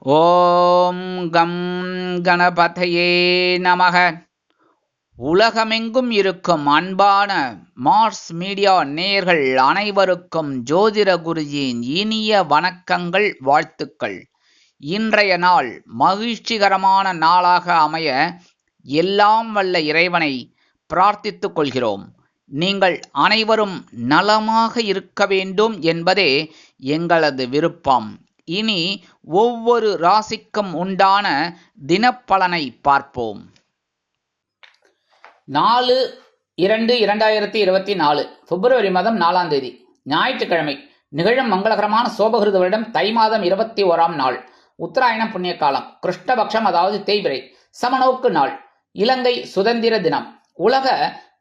ஓம் come கணபதையே நமக. உலகமெங்கும் இருக்கும் அன்பான மார்ஸ் மீடியா நேயர்கள் அனைவருக்கும் ஜோதிட குருஜியின் இனிய வணக்கங்கள், வாழ்த்துக்கள். இன்றைய நாள் மகிழ்ச்சிகரமான நாளாக அமைய எல்லாம் வல்ல இறைவனை பிரார்த்தித்துக் கொள்கிறோம். நீங்கள் அனைவரும் நலமாக இருக்க வேண்டும் என்பதே எங்களது விருப்பம். இனி ஒவ்வொரு ராசிக்கும் உண்டான தினப்பலனை பார்ப்போம். 4/2/2024 பிப்ரவரி மாதம் 4ஆம் தேதி ஞாயிற்றுக்கிழமை. நிகழும் மங்களகரமான சோபகிருத வருடம் தை மாதம் 21ஆம் நாள், உத்தராயணம் புண்ணிய காலம், கிருஷ்ணபக்ஷம் அதாவது தேய்பிறை, சமநோக்கு நாள், இலங்கை சுதந்திர தினம், உலக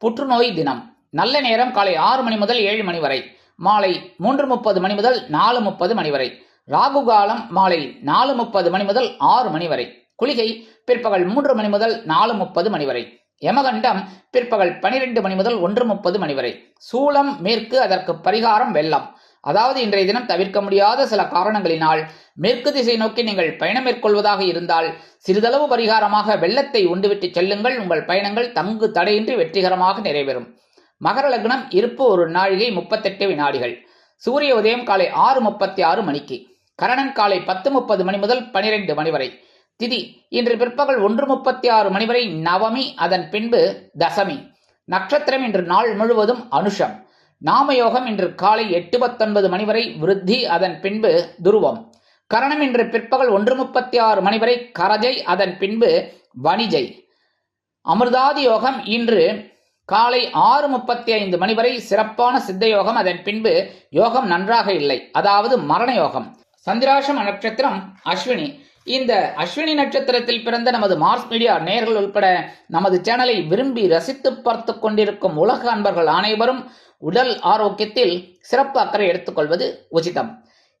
புற்றுநோய் தினம். நல்ல நேரம் காலை 6 மணி முதல் 7 மணி வரை, மாலை 3:30 மணி முதல் 4:30 மணி வரை. ராகு காலம் மாலை 4:30 மணி முதல் 6 மணி வரை. குளிகை பிற்பகல் 3 மணி முதல் 4:30 மணி வரை. யமகண்டம் பிற்பகல் 12 மணி முதல் 1:30 மணி வரை. சூலம் மேற்கு, அதற்கு பரிகாரம் வெள்ளம். அதாவது இன்றைய தினம் தவிர்க்க முடியாத சில காரணங்களினால் மேற்கு திசை நோக்கி நீங்கள் பயணம் மேற்கொள்வதாக இருந்தால் சிறிதளவு பரிகாரமாக வெள்ளத்தை உண்டுவிட்டு செல்லுங்கள். உங்கள் பயணங்கள் தங்கு தடையின்றி வெற்றிகரமாக நிறைவேறும். மகர லக்னம், இருப்பு 1 நாழிகை 38 வினாடிகள். சூரிய உதயம் காலை 6:36 மணிக்கு. கரணன் காலை 10:30 மணி முதல் 12 மணி வரை. திதி இன்று பிற்பகல் 1:36 மணி வரை நவமி, அதன் பின்பு தசமி. நட்சத்திரம் இன்று நாள் முழுவதும் அனுஷம். நாமயோகம் இன்று காலை 8:19 மணி வரை விருத்தி, அதன் பின்பு துருவம். கரணம் இன்று பிற்பகல் 1:36 மணி வரை கரஜை, அதன் பின்பு வணிஜை. அமிர்தாதி யோகம் இன்று காலை 6:35 மணி வரை சிறப்பான சித்த யோகம், அதன் பின்பு யோகம் நன்றாக இல்லை, அதாவது மரண யோகம். சந்திராஷ்டம நட்சத்திரம் அஸ்வினி. இந்த அஸ்வினி நட்சத்திரத்தில் பிறந்த நமது மார்ஸ் மீடியா நேயர்கள் உட்பட நமது சேனலை விரும்பி ரசித்து பார்த்து கொண்டிருக்கும் உலக அன்பர்கள் அனைவரும் உடல் ஆரோக்கியத்தில் சிறப்பு அக்கறை எடுத்துக்கொள்வது உச்சிதம்.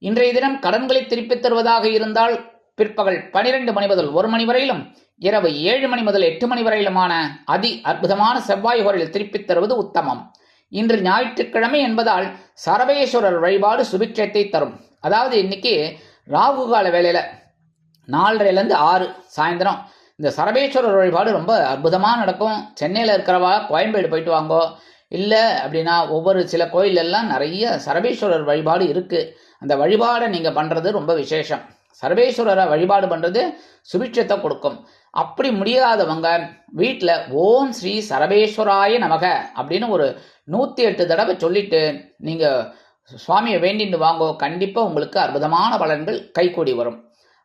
இன்றைய தினம் கடன்களை திருப்பித் தருவதாக இருந்தால் பிற்பகல் 12 மணி முதல் 1 மணி வரையிலும், இரவு 7 மணி முதல் 8 மணி வரையிலுமான அதி அற்புதமான செவ்வாய் ஹோரையில் திருப்பித் தருவது உத்தமம். இன்று ஞாயிற்றுக்கிழமை என்பதால் சரபேஸ்வரர் வழிபாடு சுபிட்சத்தை தரும். அதாவது இன்னைக்கு ராகு கால வேலையில 4:30 6 சாயந்தரம் இந்த சரபேஸ்வரர் வழிபாடு ரொம்ப அற்புதமாக நடக்கும். சென்னையில் இருக்கிறவா கோயம்பேடு போயிட்டு வாங்கோ. இல்லை அப்படின்னா ஒவ்வொரு சில கோயிலெல்லாம் நிறைய சரபேஸ்வரர் வழிபாடு இருக்குது. அந்த வழிபாடை நீங்கள் பண்ணுறது ரொம்ப விசேஷம். சரபேஸ்வரரை வழிபாடு பண்ணுறது சுபிட்சத்தை கொடுக்கும். அப்படி முடியாதவங்க வீட்டில் ஓம் ஸ்ரீ சரபேஸ்வராய நமக அப்படின்னு ஒரு 108 தடவை சொல்லிட்டு நீங்கள் சுவாமியை வேண்டிட்டு வாங்கோ. கண்டிப்பாக உங்களுக்கு அற்புதமான பலன்கள் கைகூடி வரும்.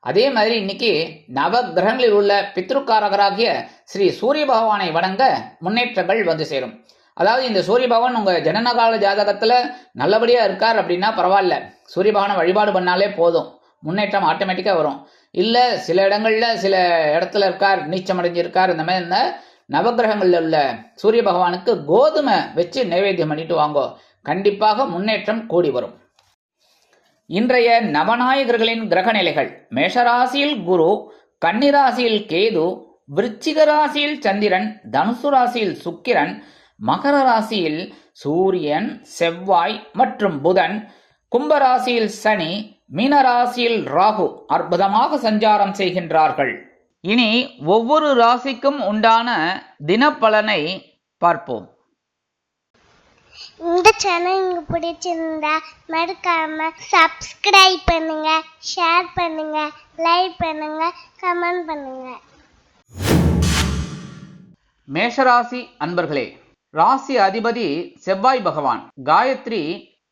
அதே மாதிரி இன்னைக்கு நவ கிரகங்களில் உள்ள பித்ருக்காரகராகிய ஸ்ரீ சூரிய பகவானை வணங்க முன்னேற்றங்கள் வந்து சேரும். அதாவது இந்த சூரிய பகவான் உங்கள் ஜனனகால ஜாதகத்தில் நல்லபடியாக இருக்கார் அப்படின்னா பரவாயில்ல, சூரிய பகவானை வழிபாடு பண்ணாலே போதும், முன்னேற்றம் ஆட்டோமேட்டிக்காக வரும். இல்லை சில இடங்களில் சில இடத்துல இருக்கார், நீச்சம் அடைஞ்சிருக்கார், இந்த மாதிரி இந்த நவகிரகங்களில் உள்ள சூரிய பகவானுக்கு கோதுமை வச்சு நைவேத்தியம் பண்ணிட்டு வாங்கோ. கண்டிப்பாக முன்னேற்றம் கூடி வரும். இன்றைய நவநாயகர்களின் கிரக நிலைகள்: மேஷராசியில் குரு, கன்னிராசியில் கேது, விருச்சிக ராசியில் சந்திரன், தனுசு ராசியில் சுக்கிரன், மகர ராசியில் சூரியன், செவ்வாய் மற்றும் புதன், கும்பராசியில் சனி, மீனராசியில் ராகு அற்புதமாக சஞ்சாரம் செய்கின்றார்கள். இனி ஒவ்வொரு ராசிக்கும் உண்டான தினப்பலனை பார்ப்போம். இந்த சேனல் உங்களுக்கு பிடிச்சிருந்தா மறக்காம சப்ஸ்கிரைப் பண்ணுங்க, ஷேர் பண்ணுங்க, லைக் பண்ணுங்க, கமெண்ட் பண்ணுங்க. மேஷராசி அன்பர்களே, ராசி அதிபதி செவ்வாய் பகவான். காயத்ரி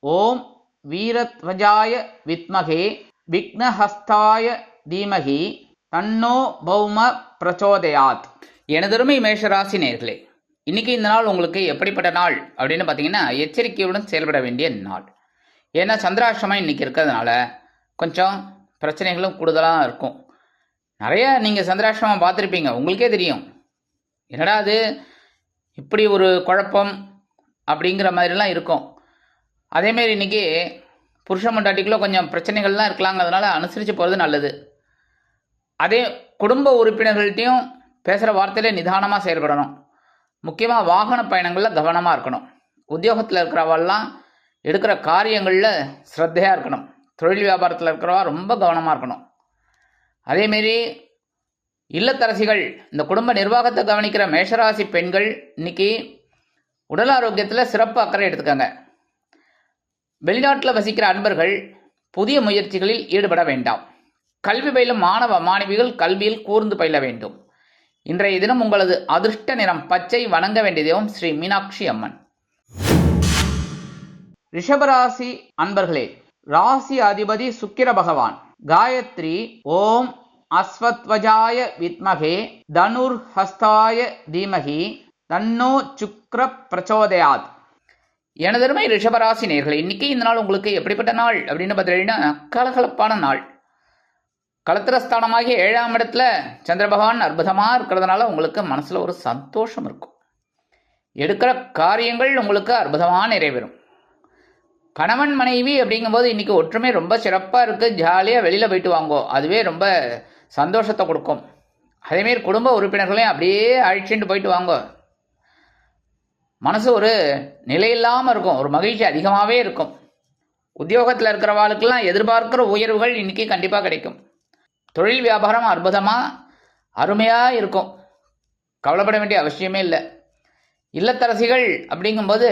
ஓம் வீரத்வஜாய வித்மகே விக்னஹஸ்தாய தீமகி தன்னோ பௌம பிரச்சோதயாத். எனதருமை மேஷராசி நேயர்களே, இன்னைக்கு இந்த நாள் உங்களுக்கு எப்படிப்பட்ட நாள் அப்படின்னு பார்த்தீங்கன்னா எச்சரிக்கையுடன் செயல்பட வேண்டிய நாள். ஏன்னா சந்திராஷ்டமம் இன்னைக்கு இருக்கிறதுனால கொஞ்சம் பிரச்சனைகளும் கூடுதலாக இருக்கும். நிறைய நீங்கள் சந்திராஷ்டமம் பார்த்துருப்பீங்க, உங்களுக்கே தெரியும் என்னடா அது இப்படி ஒரு குழப்பம் அப்படிங்கிற மாதிரிலாம் இருக்கும். அதேமாரி இன்றைக்கி புருஷ மண்டாட்டிக்குள்ளே கொஞ்சம் பிரச்சனைகள்லாம் இருக்கலாங்கிறதுனால அனுசரித்து போகிறது நல்லது. அதே குடும்ப உறுப்பினர்கள்ட்டையும் பேசுகிற வார்த்தையிலே நிதானமாக செயல்படணும். முக்கியமாக வாகன பயணங்களில் கவனமாக இருக்கணும். உத்தியோகத்தில் இருக்கிறவெல்லாம் எடுக்கிற காரியங்களில் ஸ்ரத்தையாக இருக்கணும். தொழில் வியாபாரத்தில் இருக்கிறவா ரொம்ப கவனமாக இருக்கணும். அதேமாரி இல்லத்தரசிகள், இந்த குடும்ப நிர்வாகத்தை கவனிக்கிற மேஷராசி பெண்கள் இன்னைக்கு உடல் ஆரோக்கியத்தில் சிறப்பு அக்கறை எடுத்துக்கங்க. வெளிநாட்டில் வசிக்கிற அன்பர்கள் புதிய முயற்சிகளில் ஈடுபட வேண்டாம். கல்வி பயிலும் மாணவ மாணவிகள் கல்வியில் கூர்ந்து பயில வேண்டும். இன்றைய தினம் உங்களது அதிர்ஷ்ட நிறம் பச்சை. வணங்க வேண்டிய தெய்வம் ஸ்ரீ மீனாட்சி அம்மன். ரிஷபராசி அன்பர்களே, ராசி அதிபதி சுக்கிர பகவான். காயத்ரி ஓம் அஸ்வத்வஜாய வித்மகே தனுர் ஹஸ்தாய தீமகி தன்னோ சுக்ர பிரச்சோதயாத். எனதருமை ரிஷபராசி நேயர்களே, இன்னைக்கு இந்த நாள் உங்களுக்கு எப்படிப்பட்ட நாள் அப்படின்னு பார்த்தீங்கன்னா கலகலப்பான நாள். களத்திரஸ்தானமாகிய 7ஆம் இடத்துல சந்திர பகவான் அற்புதமாக இருக்கிறதுனால உங்களுக்கு மனசில் ஒரு சந்தோஷம் இருக்கும். எடுக்கிற காரியங்கள் உங்களுக்கு அற்புதமாக நிறைவேறும். கணவன் மனைவி அப்படிங்கும்போது இன்னைக்கு ஒற்றுமை ரொம்ப சிறப்பாக இருக்குது. ஜாலியாக வெளியில் போயிட்டு வாங்கோ, அதுவே ரொம்ப சந்தோஷத்தை கொடுக்கும். அதேமாரி குடும்ப உறுப்பினர்களையும் அப்படியே அழிச்சுட்டு போயிட்டு வாங்கோ, மனசு ஒரு நிலையில்லாமல் இருக்கும், ஒரு மகிழ்ச்சி அதிகமாகவே இருக்கும். உத்தியோகத்தில் இருக்கிறவாளுக்கெல்லாம் எதிர்பார்க்கிற உயர்வுகள் இன்றைக்கி கண்டிப்பாக கிடைக்கும். தொழில் வியாபாரம் அற்புதமாக அருமையாக இருக்கும், கவலைப்பட வேண்டிய அவசியமே இல்லை. இல்லத்தரசிகள் அப்படிங்கும்போது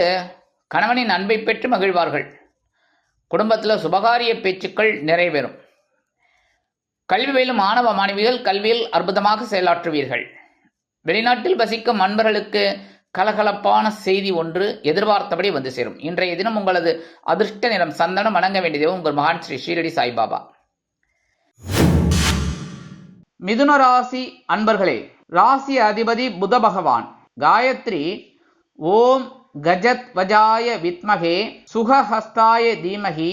கணவனின் அன்பை பெற்று மகிழ்வார்கள். குடும்பத்தில் சுபகாரிய பேச்சுக்கள் நிறைவேறும். கல்வி பயிலும் மாணவ மாணவிகள் கல்வியில் அற்புதமாக செயலாற்றுவீர்கள். வெளிநாட்டில் வசிக்கும் அன்பர்களுக்கு கலகலப்பான செய்தி ஒன்று எதிர்பார்த்தபடி வந்து சேரும். இன்றைய தினம் உங்களது அதிர்ஷ்ட நிறம் சந்தனம். வணங்க வேண்டியது உங்கள் மகான் ஸ்ரீ ஷீரடி சாய்பாபா. மிதுன ராசி அன்பர்களே, ராசி அதிபதி புத பகவான். காயத்ரி ஓம் கஜத் வஜாய வித்மகே சுகஹஸ்தாய தீமகி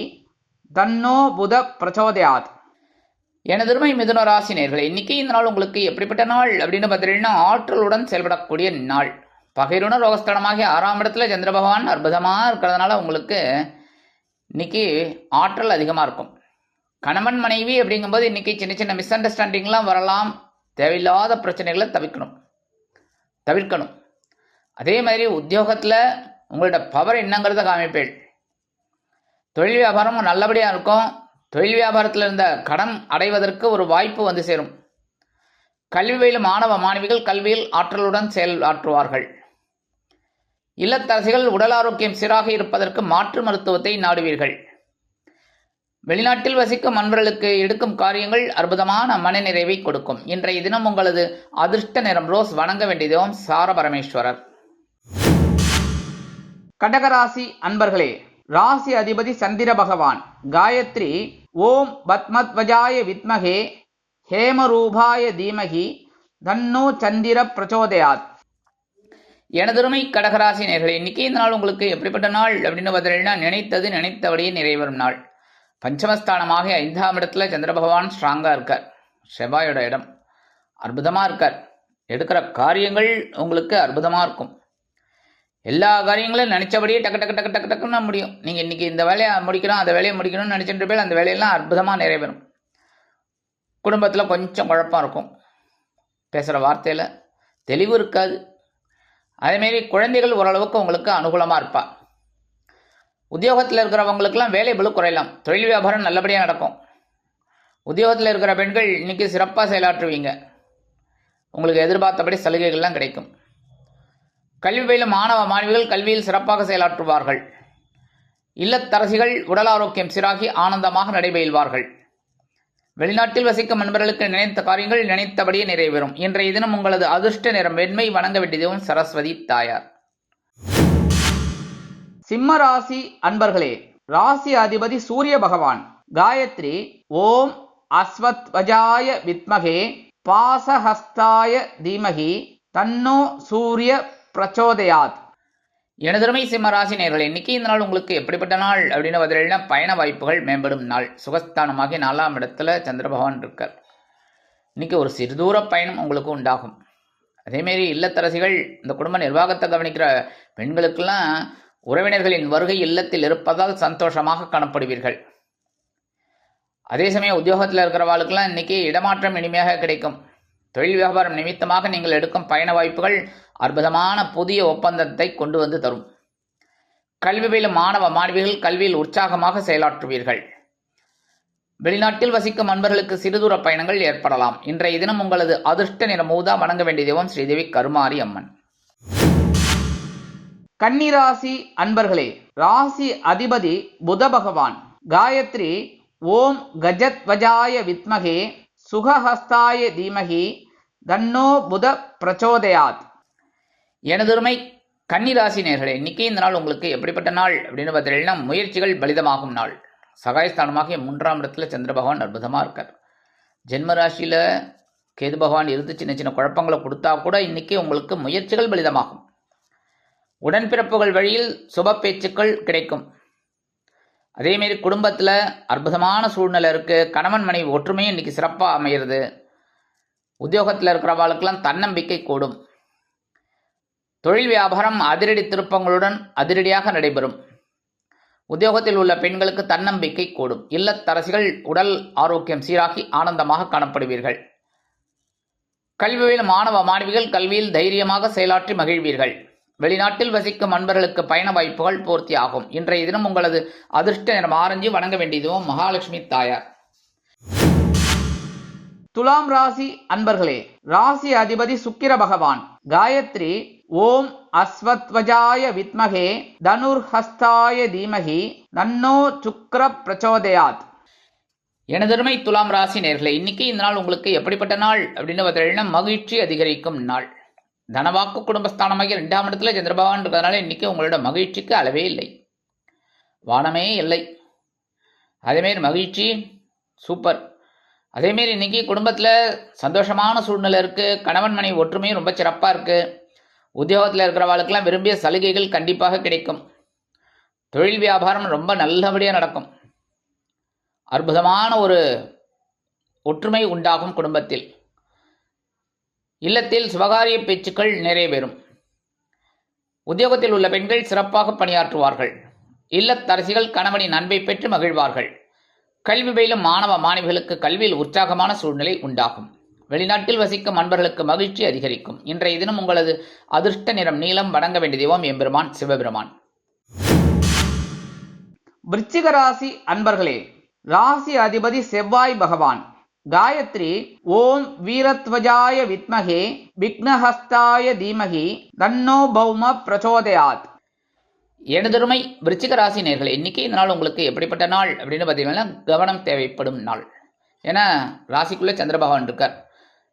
தன்னோ புத பிரச்சோதயாத். எனதருமை மிதுன ராசி நேயர்களே, இன்னைக்கு இந்த நாள் உங்களுக்கு எப்படிப்பட்ட நாள் அப்படின்னு பார்த்தீங்கன்னா ஆற்றலுடன் செயல்படக்கூடிய நாள். பகைருண ரோகஸ்தானமாகிய 6ஆம் இடத்துல சந்திர பகவான் அற்புதமாக இருக்கிறதுனால உங்களுக்கு இன்னைக்கு ஆற்றல் அதிகமாக இருக்கும். கணவன் மனைவி அப்படிங்கும்போது இன்னைக்கு சின்ன சின்ன மிஸ் அண்டர்ஸ்டாண்டிங்லாம் வரலாம். தேவையில்லாத பிரச்சனைகளை தவிர்க்கணும். அதே மாதிரி உத்தியோகத்தில் உங்களோட பவர் என்னங்கிறத காமிப்பேள். தொழில் வியாபாரமும் நல்லபடியாக இருக்கும். தொழில் வியாபாரத்தில் இருந்த கடன் அடைவதற்கு ஒரு வாய்ப்பு வந்து சேரும். கல்வி பயிலும் மாணவ மாணவிகள் கல்வியில் ஆற்றலுடன் செயலாற்றுவார்கள். இல்லத்தரசிகள் உடல் ஆரோக்கியம் சீராக இருப்பதற்கு மாற்று மருத்துவத்தை நாடுவீர்கள். வெளிநாட்டில் வசிக்கும் அன்பர்களுக்கு எடுக்கும் காரியங்கள் அற்புதமான மனநிறைவை கொடுக்கும். இன்றைய தினம் உங்களது அதிர்ஷ்ட நிறம் ரோஸ். வணங்க வேண்டிய தெய்வம் சார பரமேஸ்வரர். கடகராசி அன்பர்களே, ராசி அதிபதி சந்திர பகவான். காயத்ரி ஓம் பத்மத்வஜாய வித்மகே ஹேமரூபாய தீமகி தன்னோ சந்திர பிரச்சோதயாத். எனதருமை கடகராசி நேயர்களே, இன்னைக்கு இந்த நாள் உங்களுக்கு எப்படிப்பட்ட நாள் அப்படின்னு பார்த்தீங்கன்னா நினைத்தது நினைத்தபடியே நிறைவேறும் நாள். பஞ்சமஸ்தானமாக 5ஆம் இடத்துல சந்திர பகவான் ஸ்ட்ராங்காக இருக்கார். செவ்வாயோட இடம் அற்புதமாக இருக்கார். எடுக்கிற காரியங்கள் உங்களுக்கு அற்புதமாக இருக்கும். எல்லா காரியங்களும் நினச்சபடியே டக்குன்னு முடியும். நீங்கள் இன்றைக்கி இந்த வேலையை முடிக்கணும், அந்த வேலையை முடிக்கணும்னு நினச்சிட்டு போய் அந்த வேலையெல்லாம் அற்புதமாக நிறைவேறும். குடும்பத்தில் கொஞ்சம் குழப்பம் இருக்கும். பேசுகிற வார்த்தையில் தெளிவு இருக்காது. அதேமாரி குழந்தைகள் ஓரளவுக்கு உங்களுக்கு அனுகூலமாக இருப்பா. உத்தியோகத்தில் இருக்கிறவங்களுக்கெல்லாம் வேலை பளு குறையலாம். தொழில் வியாபாரம் நல்லபடியாக நடக்கும். உத்தியோகத்தில் இருக்கிற பெண்கள் இன்றைக்கி சிறப்பாக செயலாற்றுவீங்க. உங்களுக்கு எதிர்பார்த்தபடி சலுகைகள்லாம் கிடைக்கும். கல்வி பயிலும் மாணவ மாணவிகள் கல்வியில் சிறப்பாக செயலாற்றுவார்கள். இல்லத்தரசிகள் உடல் ஆரோக்கியம் சீராகி ஆனந்தமாக நடைபெறுவார்கள். வெளிநாட்டில் வசிக்கும் நண்பர்களுக்கு நினைத்த காரியங்கள் நினைத்தபடியே நிறைவேறும். இன்றைய தினம் உங்களது அதிர்ஷ்ட நிறம் வெண்மை. வணங்க வேண்டியதும் சரஸ்வதி தாயார். சிம்ம ராசி அன்பர்களே, ராசி அதிபதி சூரிய பகவான். காயத்ரி ஓம் அஸ்வத்வஜாய வித்மகே பாசஹஸ்தாய தீமகி தன்னோ சூரிய பிரச்சோதயாத். எனதருமை சிம்மராசி நேயர்களே, இன்னைக்கு இந்த நாள் உங்களுக்கு எப்படிப்பட்ட நாள் அப்படின்னு பார்த்தீங்கன்னா பயண வாய்ப்புகள் மேம்படும் நாள். சுகஸ்தானமாகிய 4ஆம் இடத்துல சந்திர பகவான் இருக்கார். இன்னைக்கு ஒரு சிறுதூர பயணம் உங்களுக்கு உண்டாகும். அதேமாரி இல்லத்தரசிகள், இந்த குடும்ப நிர்வாகத்தை கவனிக்கிற பெண்களுக்கெல்லாம் உறவினர்களின் வருகை இல்லத்தில் இருப்பதால் சந்தோஷமாக காணப்படுவீர்கள். அதே சமயம் உத்தியோகத்தில் இருக்கிறவாளுக்கெல்லாம் இன்னைக்கு இடமாற்றம் இனிமையாக கிடைக்கும். தொழில் வியாபாரம் நிமித்தமாக நீங்கள் எடுக்கும் பயண வாய்ப்புகள் அற்புதமான புதிய ஒப்பந்தத்தை கொண்டு வந்து தரும். கல்வி பயிலும் மாணவ மாணவிகள் கல்வியில் உற்சாகமாக செயலாற்றுவீர்கள். வெளிநாட்டில் வசிக்கும் அன்பர்களுக்கு சிறுதூர பயணங்கள் ஏற்படலாம். இன்றைய தினம் உங்களது அதிர்ஷ்ட நிறம் ஊதா. வணங்க வேண்டிய தெய்வம் ஸ்ரீதேவி கருமாரி அம்மன். கன்னிராசி அன்பர்களே, ராசி அதிபதி புத பகவான். காயத்ரி ஓம் கஜத்வஜாய வித்மகே சுகஹஸ்தாய தீமகி தன்னோ புத பிரச்சோதயாத். எனதுரிமை கன்னிராசி நேர்களே, இன்னைக்கு இந்த நாள் உங்களுக்கு எப்படிப்பட்ட நாள் அப்படின்னு பார்த்தீங்கன்னா, முயற்சிகள் பலிதமாகும் நாள். சகாயஸ்தானமாக 3ஆம் இடத்துல சந்திர பகவான் அற்புதமாக இருக்கார். ஜென்ம ராசியில் கேது பகவான் இருந்து சின்ன சின்ன குழப்பங்களை கொடுத்தா கூட இன்னைக்கு உங்களுக்கு முயற்சிகள் பலிதமாகும். உடன்பிறப்புகள் வழியில் சுப பேச்சுக்கள் கிடைக்கும். அதேமாரி குடும்பத்தில் அற்புதமான சூழ்நிலை இருக்குது. கணவன் மனைவி ஒற்றுமையும் இன்னைக்கு சிறப்பாக அமையிறது. உத்தியோகத்தில் இருக்கிறவாளுக்கெல்லாம் தன்னம்பிக்கை கூடும். தொழில் வியாபாரம் அதிரடி திருப்பங்களுடன் அதிரடியாக நடைபெறும். உத்தியோகத்தில் உள்ள பெண்களுக்கு தன்னம்பிக்கை கூடும். இல்லத்தரசிகள் உடல் ஆரோக்கியம் சீராகி ஆனந்தமாக காணப்படுவீர்கள். கல்வியில் மாணவ மாணவிகள் கல்வியில் தைரியமாக செயலாற்றி மகிழ்வீர்கள். வெளிநாட்டில் வசிக்கும் அன்பர்களுக்கு பயண வாய்ப்புகள் பூர்த்தி ஆகும். இன்றைய தினம் உங்களது அதிர்ஷ்ட நிறம் ஆரஞ்சு. வணங்க வேண்டியதும் மகாலட்சுமி தாயார். துலாம் ராசி அன்பர்களே, ராசி அதிபதி சுக்கிர பகவான். காயத்ரி ஓம் அஸ்வத்வஜாய வித்மகே தனுர்ஹஸ்தாய தீமகி தன்னோ சுக்ர பிரச்சோதயாத். எனதருமை துலாம் ராசி நேர்களே, இன்னைக்கு இந்த நாள் உங்களுக்கு எப்படிப்பட்ட நாள் அப்படின்னு பார்த்தீங்கன்னா, மகிழ்ச்சி அதிகரிக்கும் நாள். தனவாக்கு குடும்பஸ்தானமாக 2ஆம் இடத்துல சந்திர பகவான் இருக்கிறதுனால இன்னைக்கு உங்களோட மகிழ்ச்சிக்கு அளவே இல்லை, வானமே இல்லை. அதேமாரி மகிழ்ச்சி சூப்பர். அதேமாரி இன்னைக்கு குடும்பத்தில் சந்தோஷமான சூழ்நிலை இருக்குது. கணவன் மனைவி ஒற்றுமையும் ரொம்ப சிறப்பாக இருக்குது. உத்தியோகத்தில் இருக்கிறவாளுக்கெல்லாம் விரும்பிய சலுகைகள் கண்டிப்பாக கிடைக்கும். தொழில் வியாபாரம் ரொம்ப நல்லபடியாக நடக்கும். அற்புதமான ஒரு ஒற்றுமை உண்டாகும் குடும்பத்தில். இல்லத்தில் சுபகாரிய பேச்சுக்கள் நிறைவேறும். உத்தியோகத்தில் உள்ள பெண்கள் சிறப்பாக பணியாற்றுவார்கள். இல்லத்தரசிகள் கணவனின் அன்பை பெற்று மகிழ்வார்கள். கல்வி பயிலும் மாணவ மாணவிகளுக்கு கல்வியில் உற்சாகமான சூழ்நிலை உண்டாகும். வெளிநாட்டில் வசிக்கும் அன்பர்களுக்கு மகிழ்ச்சி அதிகரிக்கும். இன்றைய தினம் உங்களது அதிர்ஷ்ட நிறம் நீலம். வணங்க வேண்டிய தெய்வம் எம்பெருமான் சிவபெருமான். விருச்சிக ராசி அன்பர்களே, ராசி அதிபதி செவ்வாய் பகவான். காயத்ரி ஓம் வீரத்வஜாய வித்மகே விக்னஹஸ்தாய தீமகி தன்னோ பௌம பிரச்சோதயாத். எனதருமை விருச்சிக ராசி நேர்களே, இன்னைக்கு இந்த நாள் உங்களுக்கு எப்படிப்பட்ட நாள் அப்படின்னு பார்த்தீங்கன்னா, கவனம் தேவைப்படும் நாள். ஏன்னா ராசிக்குள்ளே சந்திர பகவான் இருக்கார்.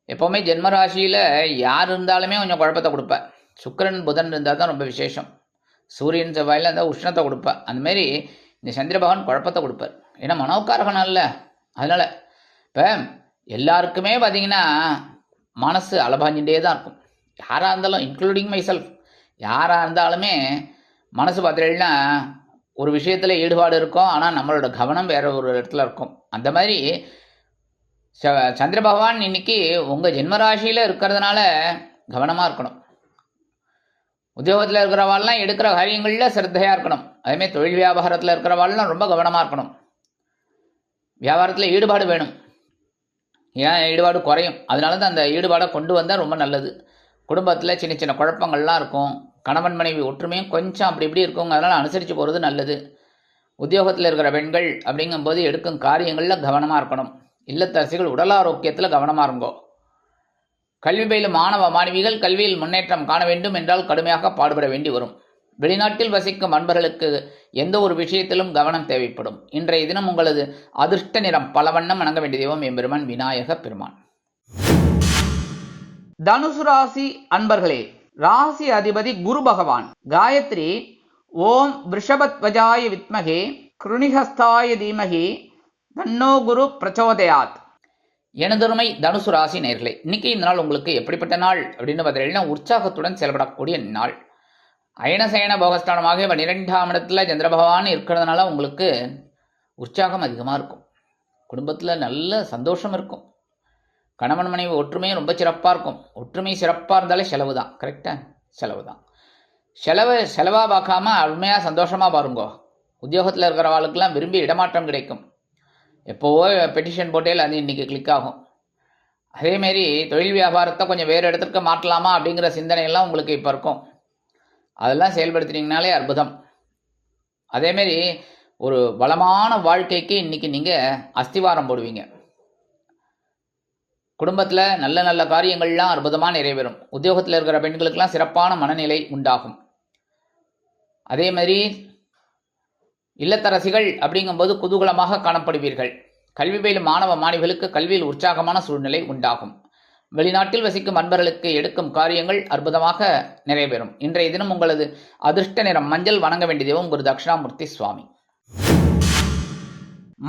எப்போவுமே ஜென்ம ராசியில் யார் இருந்தாலுமே கொஞ்சம் குழப்பத்தை கொடுப்பேன். சுக்கிரன் புதன் இருந்தால் தான் ரொம்ப விசேஷம். சூரியன் செவ்வாயில் இருந்தால் உஷ்ணத்தை கொடுப்பேன். அந்தமாரி இந்த சந்திர பகவான் குழப்பத்தை கொடுப்பார். ஏன்னா மனோக்காரகனா இல்லை. அதனால் இப்போ எல்லாருக்குமே பார்த்தீங்கன்னா மனசு அலபாஞ்சிட்டே தான் இருக்கும். யாராக இருந்தாலும் இன்க்ளூடிங் மை செல்ஃப், யாராக இருந்தாலுமே மனசு பார்த்தீங்கன்னா ஒரு விஷயத்தில் ஈடுபாடு இருக்கும். ஆனால் நம்மளோட கவனம் வேற ஒரு இடத்துல இருக்கும். அந்த மாதிரி சந்திர பகவான் இன்னைக்கு உங்கள் ஜென்மராசியில் இருக்கிறதுனால கவனமாக இருக்கணும். உத்தியோகத்தில் இருக்கிறவாள்லாம் எடுக்கிற காரியங்களில் சிரத்தையாக இருக்கணும். அதேமாதிரி தொழில் வியாபாரத்தில் இருக்கிறவாள்லாம் ரொம்ப கவனமாக இருக்கணும். வியாபாரத்தில் ஈடுபாடு வேணும். ஏன் ஈடுபாடு குறையும். அதனால தான் அந்த ஈடுபாடை கொண்டு வந்தால் ரொம்ப நல்லது. குடும்பத்தில் சின்ன சின்ன குழப்பங்கள்லாம் இருக்கும். கணவன் மனைவி ஒற்றுமையும் கொஞ்சம் அப்படி இப்படி இருக்குங்க. அதனால் அனுசரித்து போகிறது நல்லது. உத்தியோகத்தில் இருக்கிற பெண்கள் அப்படிங்கும்போது எடுக்கும் காரியங்களில் கவனமாக இருக்கணும். இல்லத்தரசிகள் உடல் ஆரோக்கியத்தில் கவனமாக இருங்கோ. கல்வி பயிலும் மாணவ மாணவிகள் கல்வியில் முன்னேற்றம் காண வேண்டும் என்றால் கடுமையாக பாடுபட வேண்டி வரும். வெளிநாட்டில் வசிக்கும் அன்பர்களுக்கு எந்த ஒரு விஷயத்திலும் கவனம் தேவைப்படும். இன்றைய தினம் உங்களது அதிர்ஷ்ட நிறம் பல வண்ணம். வணங்க வேண்டிய தெய்வம் எம்பெருமான் விநாயக பெருமான். தனுசு ராசி அன்பர்களே, ராசி அதிபதி குரு பகவான். காயத்ரி ஓம் விருஷபத்வஜாய வித்மகே கிருணிஹஸ்தாய தீமகி தன்னோ குரு பிரச்சோதயாத். எனதொருமை தனுசு ராசி நேர்களே, இன்னைக்கு இந்த நாள் உங்களுக்கு எப்படிப்பட்ட நாள் அப்படின்னு பார்த்தீங்கன்னா, உற்சாகத்துடன் செயல்படக்கூடிய நாள். அயனசயன போகஸ்தானமாக 12ஆம் இடத்துல சந்திர பகவான் இருக்கிறதுனால உங்களுக்கு உற்சாகம் அதிகமாக இருக்கும். குடும்பத்தில் நல்ல சந்தோஷம் இருக்கும். கணவன் மனைவி ஒற்றுமையும் ரொம்ப சிறப்பாக இருக்கும். ஒற்றுமை சிறப்பாக இருந்தாலே செலவு தான். கரெக்டாக செலவு தான். செலவாக பார்க்காம அருமையாக சந்தோஷமாக பாருங்கோ. உத்தியோகத்தில் இருக்கிறவாளுக்கெல்லாம் விரும்பி இடமாற்றம் கிடைக்கும். எப்போவோ பெட்டிஷன் போட்டேல் அது இன்றைக்கி கிளிக் ஆகும். அதேமாரி தொழில் வியாபாரத்தை கொஞ்சம் வேறு இடத்துக்கு மாற்றலாமா அப்படிங்கிற சிந்தனையெல்லாம் உங்களுக்கு இப்போ இருக்கும். அதெல்லாம் செயல்படுத்தினீங்கனாலே அற்புதம். அதேமாரி ஒரு வளமான வாழ்க்கைக்கு இன்னைக்கு நீங்கள் அஸ்திவாரம் போடுவீங்க. குடும்பத்தில் நல்ல நல்ல காரியங்கள்லாம் அற்புதமாக நிறைவேறும். உத்தியோகத்தில் இருக்கிற பெண்களுக்கெல்லாம் சிறப்பான மனநிலை உண்டாகும். அதே மாதிரி இல்லத்தரசிகள் அப்படிங்கும்போது குதூகலமாக காணப்படுவீர்கள். கல்வி பயிலும் மாணவ மாணவிகளுக்கு கல்வியில் உற்சாகமான சூழ்நிலை உண்டாகும். வெளிநாட்டில் வசிக்கும் அன்பர்களுக்கு எடுக்கும் காரியங்கள் அற்புதமாக நிறைவேறும். இன்றைய தினம் உங்களது அதிர்ஷ்ட நிறம் மஞ்சள். வணங்க வேண்டிய தெய்வம் குரு தட்சிணாமூர்த்தி சுவாமி.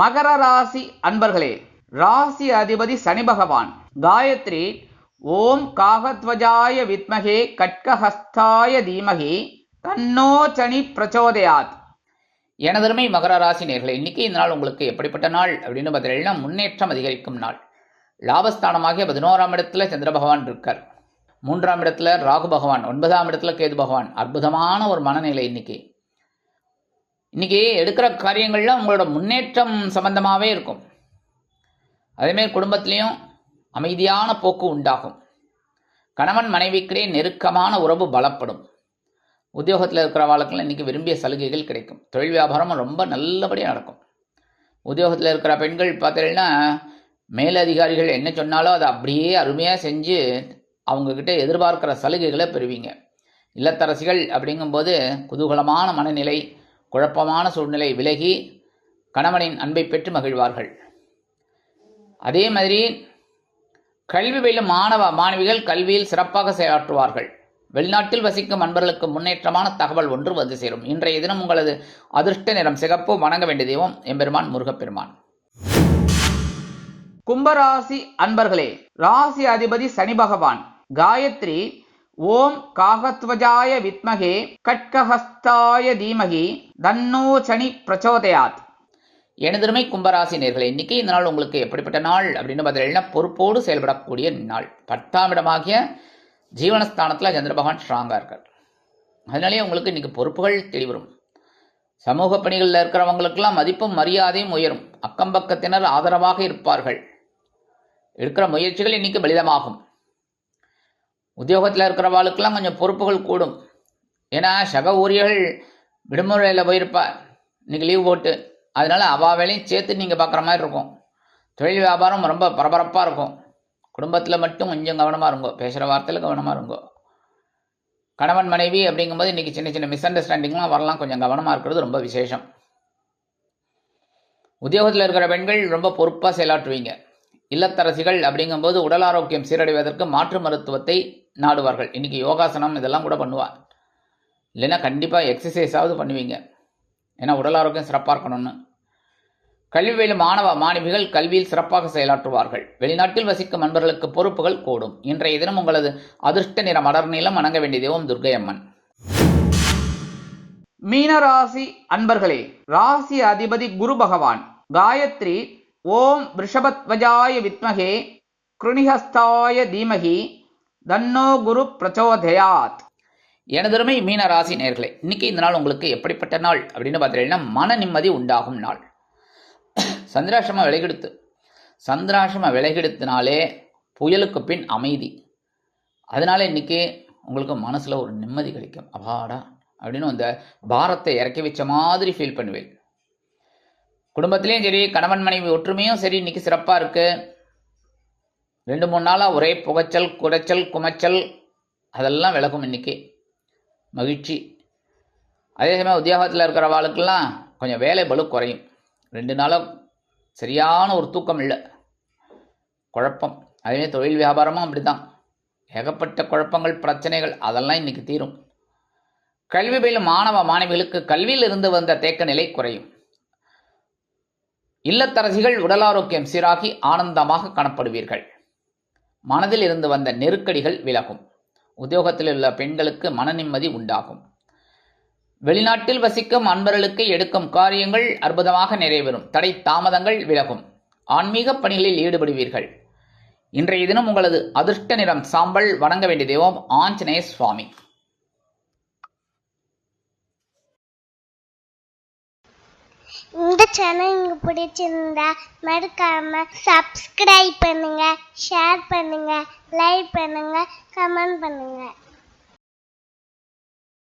மகர ராசி அன்பர்களே, ராசி அதிபதி சனி பகவான். காயத்ரி ஓம் காகத்வஜாய வித்மகே கட்கஹஸ்தாய தீமகி தன்னோ சனி பிரச்சோதயாத். எனதருமை மகர ராசி நேயர்களே, இன்னைக்கு இந்த நாள் உங்களுக்கு எப்படிப்பட்ட நாள் அப்படின்னு பார்த்தீங்கன்னா முன்னேற்றம் அதிகரிக்கும் நாள். லாபஸ்தானமாகிய 11ஆம் இடத்துல சந்திர பகவான் இருக்கார். 3ஆம் இடத்துல ராகு பகவான், 9ஆம் இடத்துல கேது பகவான். அற்புதமான ஒரு மனநிலை இன்னைக்கு எடுக்கிற காரியங்கள்லாம் உங்களோட முன்னேற்றம் சம்பந்தமாகவே இருக்கும். அதேமாதிரி குடும்பத்திலையும் அமைதியான போக்கு உண்டாகும். கணவன் மனைவிக்கிடையே நெருக்கமான உறவு பலப்படும். உத்தியோகத்தில் இருக்கிறவர்களுக்கெல்லாம் இன்றைக்கி விரும்பிய சலுகைகள் கிடைக்கும். தொழில் வியாபாரமும் ரொம்ப நல்லபடியாக நடக்கும். உத்தியோகத்தில் இருக்கிற பெண்கள் பார்த்தீங்கன்னா மேலதிகாரிகள் என்ன சொன்னாலும் அதை அப்படியே அருமையாக செஞ்சு அவங்கக்கிட்ட எதிர்பார்க்கிற சலுகைகளை பெறுவீங்க. இல்லத்தரசிகள் அப்படிங்கும்போது குதூகலமான மனநிலை, குழப்பமான சூழ்நிலை விலகி கணவனின் அன்பை பெற்று மகிழ்வார்கள். அதே மாதிரி கல்வி பயிலும் மாணவ மாணவிகள் கல்வியில் சிறப்பாக செயலாற்றுவார்கள். வெளிநாட்டில் வசிக்கும் அன்பர்களுக்கு முன்னேற்றமான தகவல் ஒன்று வந்து சேரும். இன்றைய தினம் உங்களது அதிர்ஷ்ட நிறம் சிகப்பு. வணங்க வேண்டிய தெய்வம் எம்பெருமான் முருகப்பெருமான். கும்பராசி அன்பர்களே, ராசி அதிபதி சனி பகவான். காயத்ரி ஓம் காகத்வஜாய வித்மகே கட்கஹஸ்தாய தீமகி தன்னோ சனி பிரச்சோதயாத். எனதருமை கும்பராசி நேயர்களே, இன்னைக்கு இந்த நாள் உங்களுக்கு எப்படிப்பட்ட நாள் அப்படின்னு பார்த்தீங்கன்னா பொறுப்போடு செயல்படக்கூடிய நாள். 10ஆம் இடமாகிய ஜீவனஸ்தானத்தில் சந்திர பகவான் ஸ்ட்ராங்காக இருக்கார். அதனாலேயே உங்களுக்கு இன்னைக்கு பொறுப்புகள் தெளிவரும். சமூக பணிகளில் இருக்கிறவங்களுக்கெல்லாம் மதிப்பும் மரியாதையும் உயரும். அக்கம்பக்கத்தினர் ஆதரவாக இருப்பார்கள். எடுக்கிற முயற்சிகள் இன்னைக்கு பலிதமாகும். உத்தியோகத்தில் இருக்கிறவாளுக்கெல்லாம் கொஞ்சம் பொறுப்புகள் கூடும். ஏன்னா சக ஊழியர்கள் விடுமுறையில் போயிருப்பார், இன்னைக்கு லீவ் போட்டு. அதனால அவா வேலையும் சேர்த்து நீங்கள் பார்க்குற மாதிரி இருக்கும். தொழில் வியாபாரம் ரொம்ப பரபரப்பாக இருக்கும். குடும்பத்தில் மட்டும் கொஞ்சம் கவனமாக இருங்கோ, பேசுகிற வார்த்தையில் கவனமாக இருங்கோ. கணவன் மனைவி அப்படிங்கும்போது இன்றைக்கி சின்ன சின்ன மிஸ் அண்டர்ஸ்டாண்டிங்லாம் வரலாம், கொஞ்சம் கவனமாக இருக்கிறது ரொம்ப விசேஷம். உத்தியோகத்தில் இருக்கிற பெண்கள் ரொம்ப பொறுப்பாக செயலாற்றுவீங்க. இல்லத்தரசிகள் அப்படிங்கும்போது உடல் ஆரோக்கியம் சீரடைவதற்கு மாற்று மருத்துவத்தை நாடுவார்கள். இன்றைக்கி யோகாசனம் இதெல்லாம் கூட பண்ணுவார். இல்லைன்னா கண்டிப்பாக எக்ஸசைஸாவது பண்ணுவீங்க, ஏன்னா உடல் ஆரோக்கியம் சிறப்பாக இருக்கணும்னு. கல்வி பயிலும் மாணவ மாணவிகள் கல்வியில் சிறப்பாக செயலாற்றுவார்கள். வெளிநாட்டில் வசிக்கும் நண்பர்களுக்கு பொறுப்புகள் கூடும். இன்றைய தினம் உங்களது அதிர்ஷ்ட நிறம் அடர் நீளம். வணங்க வேண்டிய தெய்வம் துர்க்கை அம்மன். மீனராசி அன்பர்களே, ராசி அதிபதி குரு பகவான். காயத்ரி ஓம் ரிஷபத்வஜாய வித்மகே கிருணிஹஸ்தாய தீமகி தன்னோ குரு பிரச்சோதயாத். எனதருமை மீன ராசி நேயர்களே, இன்னைக்கு இந்த நாள் உங்களுக்கு எப்படிப்பட்ட நாள் அப்படின்னு பார்த்தீங்கன்னா மன நிம்மதி உண்டாகும் நாள். சந்திராசிரம விலகெடுத்தினாலே புயலுக்கு பின் அமைதி. அதனால இன்னைக்கு உங்களுக்கு மனசில் ஒரு நிம்மதி கிடைக்கும். அபாடா அப்படின்னு அந்த பாரத்தை இறக்கி வச்ச மாதிரி ஃபீல் பண்ணுவேன். குடும்பத்திலையும் சரி, கணவன் மனைவி ஒற்றுமையும் சரி இன்னைக்கு சிறப்பாக இருக்கு. 2-3 நாளாக ஒரே புகைச்சல், குடைச்சல், குமைச்சல் அதெல்லாம் விலகும். இன்னைக்கு மகிழ்ச்சி. அதே சமயம் உத்தியோகத்தில் இருக்கிற வாழ்க்கெல்லாம் கொஞ்சம் வேலை பளு குறையும். 2 நாளாக சரியான ஒரு தூக்கம் இல்லை, குழப்பம். அதேமாதிரி தொழில் வியாபாரமும் அப்படி தான், ஏகப்பட்ட குழப்பங்கள், பிரச்சனைகள் அதெல்லாம் இன்னைக்கு தீரும். கல்வி பயிலும் மாணவ மாணவிகளுக்கு கல்வியில் இருந்து வந்த தேக்க நிலை குறையும். இல்லத்தரசிகள் உடல் ஆரோக்கியம் சீராகி ஆனந்தமாக காணப்படுவீர்கள். மனதில் இருந்து வந்த நெருக்கடிகள் விலகும். உத்தியோகத்தில் உள்ள பெண்களுக்கு மன நிம்மதி உண்டாகும். வெளிநாட்டில் வசிக்கும் அன்பர்களுக்கு எடுக்கும் காரியங்கள் அற்புதமாக நிறைவேறும். தடை தாமதங்கள் விலகும். ஆன்மீக பணிகளில் ஈடுபடுவீர்கள். இன்றைய தினம் உங்களது அதிர்ஷ்ட நிறம் சாம்பல். வணங்க வேண்டிய தெய்வம் ஆஞ்சநேய சுவாமி. இந்த சேனல் உங்களுக்கு பிடிச்சிருந்தா மறக்காம சப்ஸ்கிரைப் பண்ணுங்க, ஷேர் பண்ணுங்க, லைக் பண்ணுங்க, கமெண்ட் பண்ணுங்க.